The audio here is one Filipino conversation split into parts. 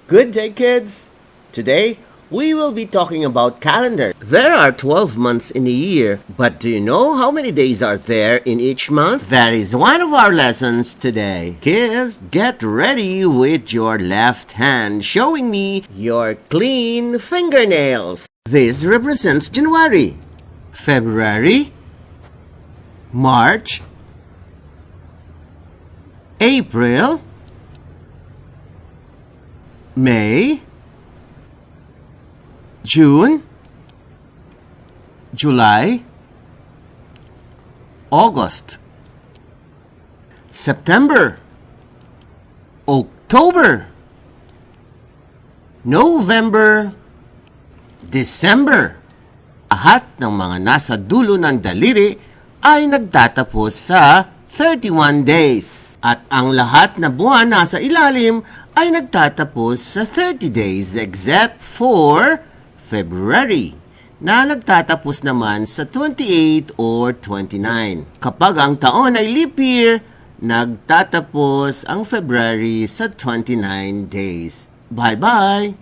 Good day, kids! Today, we will be talking about calendar. There are 12 months in a year, but do you know how many days are there in each month? That is one of our lessons today. Kids, get ready with your left hand, showing me your clean fingernails. This represents January, February, March, April, May, June, July, August, September, October, November, December. Lahat ng mga nasa dulo ng daliri ay nagtatapos sa 31 days. At ang lahat na buwan nasa ilalim ay nagtatapos sa 30 days except for February, na nagtatapos naman sa 28 or 29. Kapag ang taon ay leap year, nagtatapos ang February sa 29 days. Bye-bye!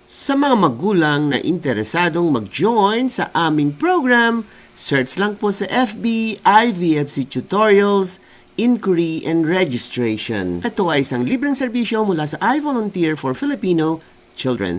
Sa mga magulang na interesadong mag-join sa aming program, search lang po sa FB IVFC Tutorials, Inquiry and Registration. Ito ay isang libreng serbisyo mula sa I Volunteer for Filipino Children.